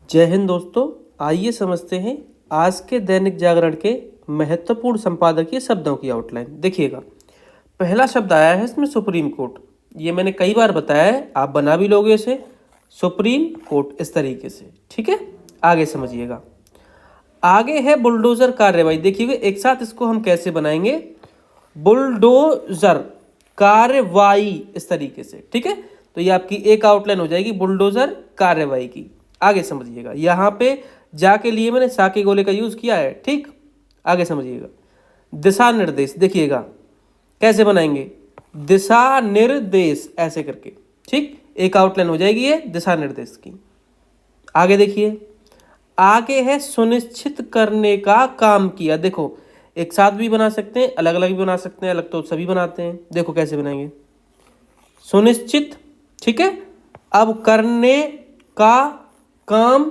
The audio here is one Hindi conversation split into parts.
जय हिंद दोस्तों। आइए समझते हैं आज के दैनिक जागरण के महत्वपूर्ण संपादकीय शब्दों की आउटलाइन। देखिएगा, पहला शब्द आया है इसमें सुप्रीम कोर्ट। ये मैंने कई बार बताया है, आप बना भी लोगे इसे, सुप्रीम कोर्ट इस तरीके से। ठीक है, आगे समझिएगा। आगे है बुलडोजर कार्यवाही। देखिएगा एक साथ इसको हम कैसे बनाएंगे, बुलडोजर कार्यवाही इस तरीके से। ठीक है, तो ये आपकी एक आउटलाइन हो जाएगी बुलडोजर कार्यवाही की। आगे समझिएगा, यहाँ पे जाके लिए मैंने सा के गोले का यूज किया है। ठीक, आगे समझिएगा। दिशा निर्देश, देखिएगा कैसे बनाएंगे, दिशा निर्देश ऐसे करके। ठीक, एक आउटलाइन हो जाएगी ये दिशा निर्देश की। आगे देखिए, आगे है सुनिश्चित करने का काम किया। देखो एक साथ भी बना सकते हैं, अलग अलग भी बना सकते हैं, अलग तो सभी बनाते हैं। देखो कैसे बनाएंगे, सुनिश्चित, ठीक है, अब करने का काम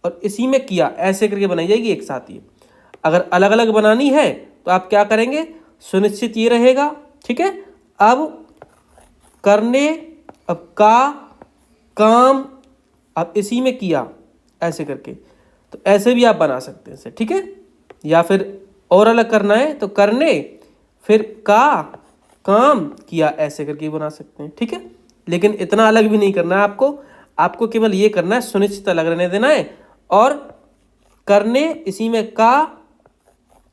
और इसी में किया ऐसे करके बनाई जाएगी एक साथ ही। अगर अलग अलग बनानी है तो आप क्या करेंगे, सुनिश्चित ये रहेगा, ठीक है, अब करने, अब का, काम, अब इसी में किया ऐसे करके। तो ऐसे भी आप बना सकते हैं इसे। ठीक है, या फिर और अलग करना है तो करने फिर का, काम, किया ऐसे करके बना सकते हैं। ठीक है, लेकिन इतना अलग भी नहीं करना है आपको केवल ये करना है, सुनिश्चित अलग रहने देना है और करने इसी में का,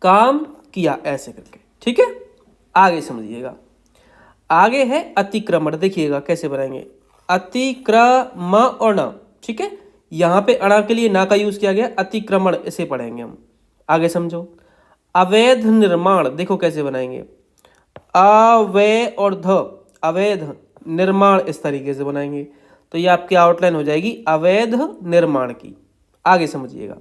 काम, किया ऐसे करके। ठीक है, आगे समझिएगा। आगे है अतिक्रमण। देखिएगा कैसे बनाएंगे, अतिक्रमण। ठीक है, यहां पे अणा के लिए ना का यूज किया गया, अतिक्रमण इसे पढ़ेंगे हम। आगे समझो। अवैध निर्माण, देखो कैसे बनाएंगे, अवै और ध, अवैध निर्माण इस तरीके से बनाएंगे। तो ये आपकी आउटलाइन हो जाएगी अवैध निर्माण की। आगे समझिएगा।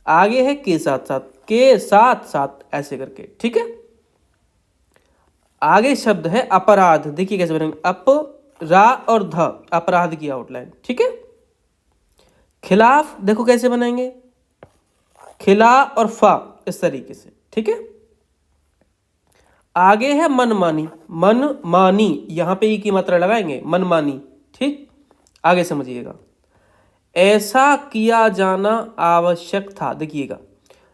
आगे है के साथ साथ, के साथ साथ ऐसे करके। ठीक है, आगे शब्द है अपराध। देखिए कैसे बनेंगे, अप, रा और ध, अपराध की आउटलाइन। ठीक है, खिलाफ, देखो कैसे बनाएंगे, खिला और फा इस तरीके से। ठीक है, आगे है मनमानी। मनमानी, यहां पे ई की मात्रा लगाएंगे, मनमानी। ठीक, आगे समझिएगा। ऐसा किया जाना आवश्यक था। देखिएगा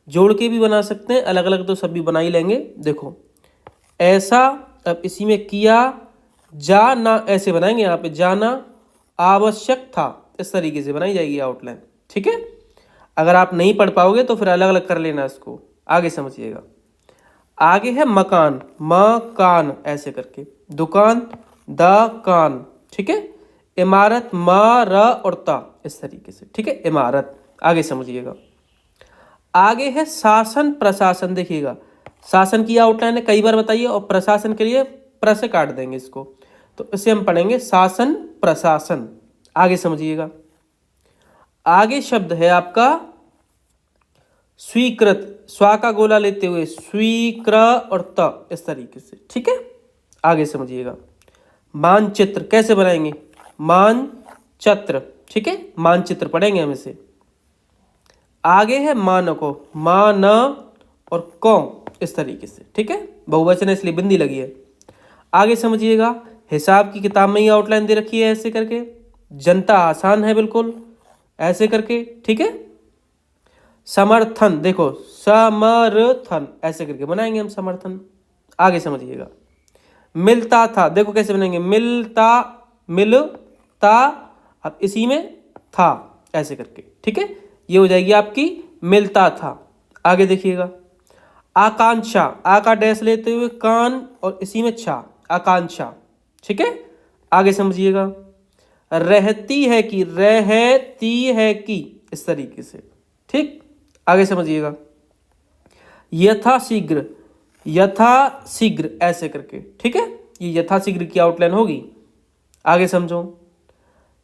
जोड़ के भी बना सकते हैं, अलग अलग तो सब भी बना ही लेंगे। देखो ऐसा, अब इसी में किया, जाना ऐसे बनाएंगे, यहाँ पे जाना आवश्यक था इस तरीके से बनाई जाएगी आउटलाइन। ठीक है, अगर आप नहीं पढ़ पाओगे तो फिर अलग अलग कर लेना इसको। आगे समझिएगा। आगे है मकान, मकान ऐसे करके। दुकान, द कान। ठीक है, इमारत, म, र और ता इस तरीके से। ठीक है, इमारत। आगे समझिएगा। आगे है शासन प्रशासन। देखिएगा शासन की आउटलाइन है, कई बार बताइए, और प्रशासन के लिए प्र से काट देंगे इसको, तो इसे हम पढ़ेंगे शासन प्रशासन। आगे समझिएगा। आगे शब्द है आपका स्वीकृत, स्वा का गोला लेते हुए स्वीकृ और त इस तरीके से। ठीक है, आगे समझिएगा। मानचित्र कैसे बनाएंगे, मानचित्र। ठीक है, मानचित्र पढ़ेंगे हम इसे। आगे है मानको, मान और कौ इस तरीके से। ठीक है, बहुवचन है इसलिए बिंदी लगी है। आगे समझिएगा। हिसाब की किताब में ही आउटलाइन दे रखी है ऐसे करके। जनता आसान है बिल्कुल ऐसे करके। ठीक है, समर्थन, देखो समर्थन ऐसे करके बनाएंगे हम समर्थन। आगे समझिएगा। मिलता था, देखो कैसे बनाएंगे, मिलता, मिलता, अब इसी में था ऐसे करके। ठीक है, ये हो जाएगी आपकी मिलता था। आगे देखिएगा। आकांक्षा, आ का डैश लेते हुए कान और इसी में छा, आकांक्षा। ठीक है, आगे समझिएगा। रहती है कि, रहती है कि इस तरीके से। ठीक, आगे समझिएगा। यथाशीघ्र, यथाशीघ्र ऐसे करके। ठीक है, ये यथाशीघ्र की आउटलाइन होगी। आगे समझो।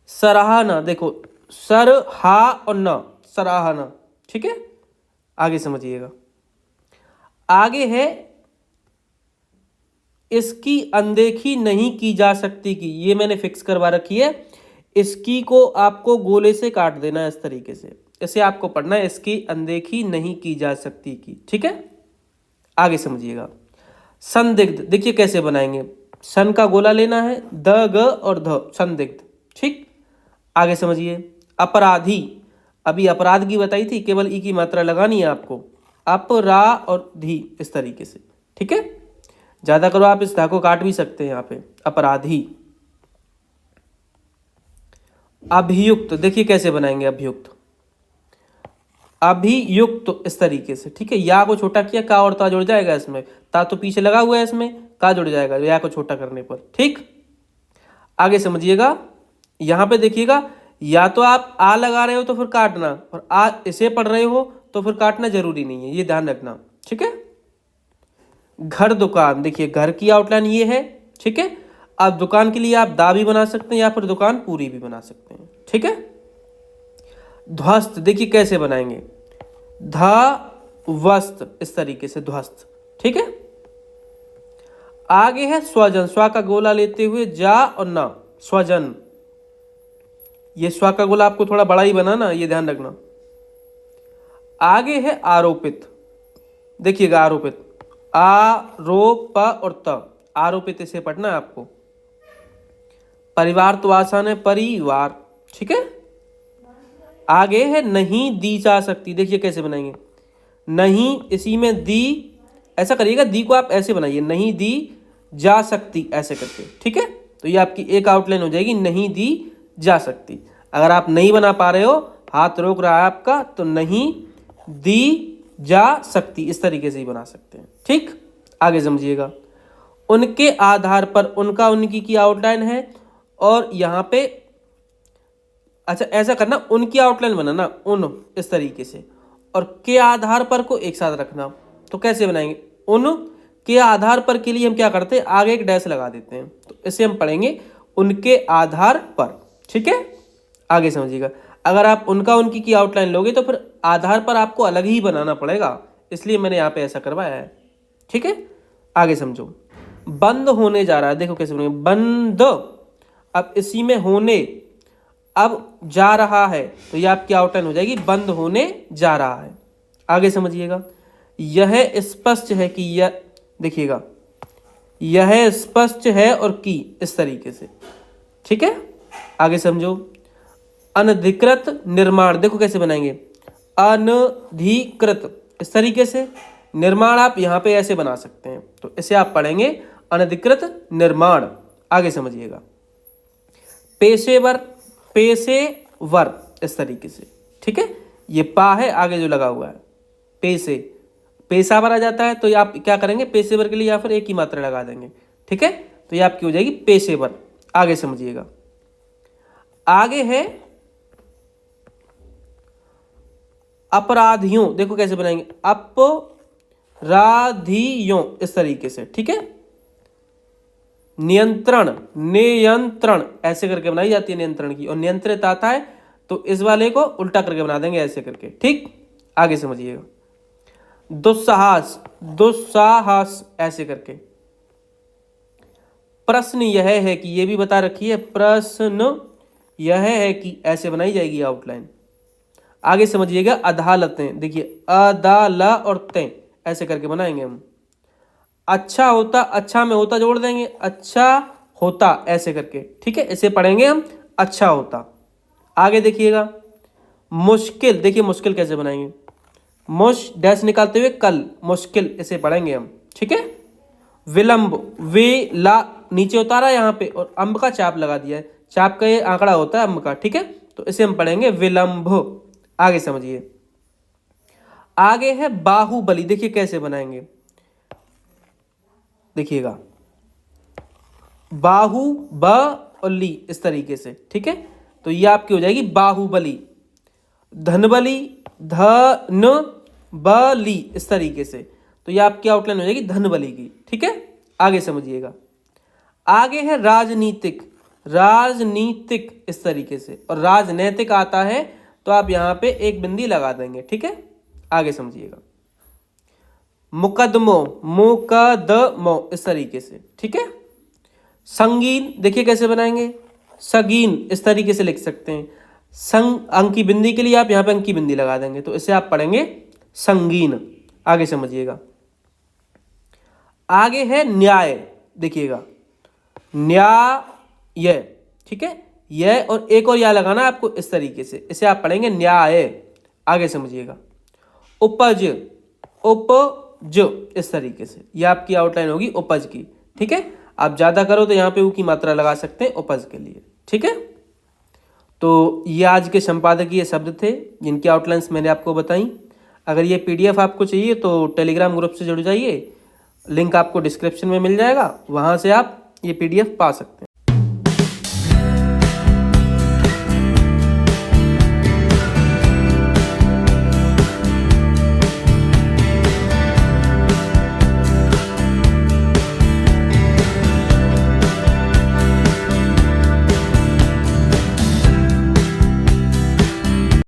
सराहना, देखो सर, हा और न, सराहना। ठीक है, आगे समझिएगा। आगे है इसकी अनदेखी नहीं की जा सकती की, ये मैंने फिक्स करवा रखी है। इसकी को आपको गोले से काट देना है इस तरीके से, इसे आपको पढ़ना है, इसकी अनदेखी नहीं की जा सकती की। ठीक है, आगे समझिएगा। संदिग्ध, देखिए कैसे बनाएंगे, सन का गोला लेना है, द, ग और ध, संदिग्ध। ठीक, आगे समझिए। अपराधी, अभी अपराध की बताई थी, केवल ई की मात्रा लगानी है आपको, अपरा और धी इस तरीके से, ठीक है। ज्यादा करो आप इस धा को काट भी सकते हैं यहाँ पे, अपराधी। अभियुक्त, देखिए कैसे बनाएंगे अभियुक्त, अभियुक्त इस तरीके से, ठीक है। या को छोटा किया, का और ता जुड़ जाएगा इसमें, ता तो पीछे लगा हुआ है इसमें, का जुड़ जाएगा या को छोटा करने पर, ठीक। आगे समझिएगा, यहां पे देखिएगा, या तो आप आ लगा रहे हो तो फिर काटना, और आ इसे पढ़ रहे हो तो फिर काटना जरूरी नहीं है, ये ध्यान रखना, ठीक है। घर दुकान, देखिए घर की आउटलाइन ये है, ठीक है। अब दुकान के लिए आप दा भी बना सकते हैं या फिर दुकान पूरी भी बना सकते हैं, ठीक है। ध्वस्त, देखिए कैसे बनाएंगे, धा वस्त इस तरीके से, ध्वस्त, ठीक है। आगे है स्वजन, स्वा का गोला लेते हुए जा और ना, स्वजन, ये स्वा का गोला आपको थोड़ा बड़ा ही बनाना, ये ध्यान रखना। आगे है आरोपित, देखिएगा आरोपित, आरोप और त, आरोपित इसे पढ़ना है आपको। परिवार तो आसान है, परिवार, ठीक है। आगे है नहीं दी जा सकती, देखिए कैसे बनाएंगे, नहीं इसी में दी, ऐसा करिएगा, दी को आप ऐसे बनाइए, नहीं दी जा सकती ऐसे करके, ठीक है। तो ये आपकी एक आउटलाइन हो जाएगी, नहीं दी जा सकती। अगर आप नहीं बना पा रहे हो, हाथ रोक रहा है आपका, तो नहीं दी जा सकती इस तरीके से ही बना सकते हैं, ठीक। आगे समझिएगा, उनके आधार पर, उनका उनकी की आउटलाइन है, और यहां पे अच्छा ऐसा करना, उनकी आउटलाइन बनाना, उन इस तरीके से, और के आधार पर को एक साथ रखना। तो कैसे बनाएंगे, उन के आधार पर के लिए हम क्या करते हैं, आगे एक डैश लगा देते हैं, तो इसे हम पढ़ेंगे उनके आधार पर, ठीक है। आगे समझिएगा, अगर आप उनका उनकी की आउटलाइन लोगे तो फिर आधार पर आपको अलग ही बनाना पड़ेगा, इसलिए मैंने यहाँ पे ऐसा करवाया है, ठीक है। आगे समझो, बंद होने जा रहा है, देखो कैसे बनेंगे, बंद, अब इसी में होने, अब जा रहा है, तो ये आपकी आउटलाइन हो जाएगी, बंद होने जा रहा है। आगे समझिएगा, यह स्पष्ट है कि यह, देखिएगा यह स्पष्ट है और की इस तरीके से, ठीक है। आगे समझो, अनधिकृत निर्माण, देखो कैसे बनाएंगे, अनधिकृत इस तरीके से, निर्माण आप यहां पे ऐसे बना सकते हैं, तो इसे आप पढ़ेंगे अनधिकृत निर्माण। आगे समझिएगा, पेशेवर, पेशेवर इस तरीके से, ठीक है। ये पा है आगे जो लगा हुआ है, पेशे, पेशावर आ जाता है, तो ये आप क्या करेंगे, पेशेवर के लिए या फिर एक ही मात्रा लगा देंगे, ठीक है। तो ये आपकी हो जाएगी पेशेवर। आगे समझिएगा, आगे है अपराधियों, देखो कैसे बनाएंगे, अपराधियों इस तरीके से, ठीक है। नियंत्रण, नियंत्रण ऐसे करके बनाई जाती है नियंत्रण की, और नियंत्रित आता है तो इस वाले को उल्टा करके बना देंगे ऐसे करके, ठीक। आगे समझिएगा, दुस्साहस, दुस्साहस ऐसे करके। प्रश्न यह है कि, ये भी बता रखी है, प्रश्न यह है कि ऐसे बनाई जाएगी आउटलाइन। आगे समझिएगा, अदालतें, देखिए अदाला और तें ऐसे करके बनाएंगे हम। अच्छा होता, अच्छा में होता जोड़ देंगे, अच्छा होता ऐसे करके, ठीक है। इसे पढ़ेंगे हम अच्छा होता। आगे देखिएगा, मुश्किल, देखिए मुश्किल कैसे बनाएंगे, मुश डैश निकालते हुए कल, मुश्किल इसे पढ़ेंगे हम, ठीक है। विलंब, वे ला नीचे उतारा यहाँ पे, और अम्ब का चाप लगा दिया है, चाप का ये आंकड़ा होता है अम्ब का, ठीक है। तो इसे हम पढ़ेंगे विलंब। आगे समझिए, आगे है बाहुबली, देखिए कैसे बनाएंगे, देखिएगा बाहु ब और ली इस तरीके से, ठीक है। तो ये आपकी हो जाएगी बाहुबली। धनबली, धन बली इस तरीके से, तो ये आपकी आउटलाइन हो जाएगी धनबली की, ठीक है। आगे समझिएगा, आगे है राजनीतिक, राजनीतिक इस तरीके से, और राजनैतिक आता है तो आप यहां पे एक बिंदी लगा देंगे, ठीक है। आगे समझिएगा, मुकदमो, मुकदमो इस तरीके से, ठीक है। संगीन, देखिए कैसे बनाएंगे, सगीन इस तरीके से लिख सकते हैं। संग, अंक की बिंदी के लिए आप यहां पे अंक की बिंदी लगा देंगे, तो इसे आप पढ़ेंगे संगीन। आगे समझिएगा, आगे है न्याय, देखिएगा न्याय, ठीक है। यह और एक और या लगाना आपको इस तरीके से, इसे आप पढ़ेंगे न्याय। आगे समझिएगा, उपज, उपज, इस तरीके से यह आपकी आउटलाइन होगी उपज की। ठीक है, आप ज्यादा करो तो यहाँ पे ऊ की मात्रा लगा सकते हैं उपज के लिए। ठीक है, तो ये आज के संपादकीय शब्द थे जिनकी आउटलाइंस मैंने आपको बताई। अगर ये पीडीएफ आपको चाहिए तो टेलीग्राम ग्रुप से जुड़ जाइए, लिंक आपको डिस्क्रिप्शन में मिल जाएगा, वहाँ से आप ये पीडीएफ पा सकते हैं।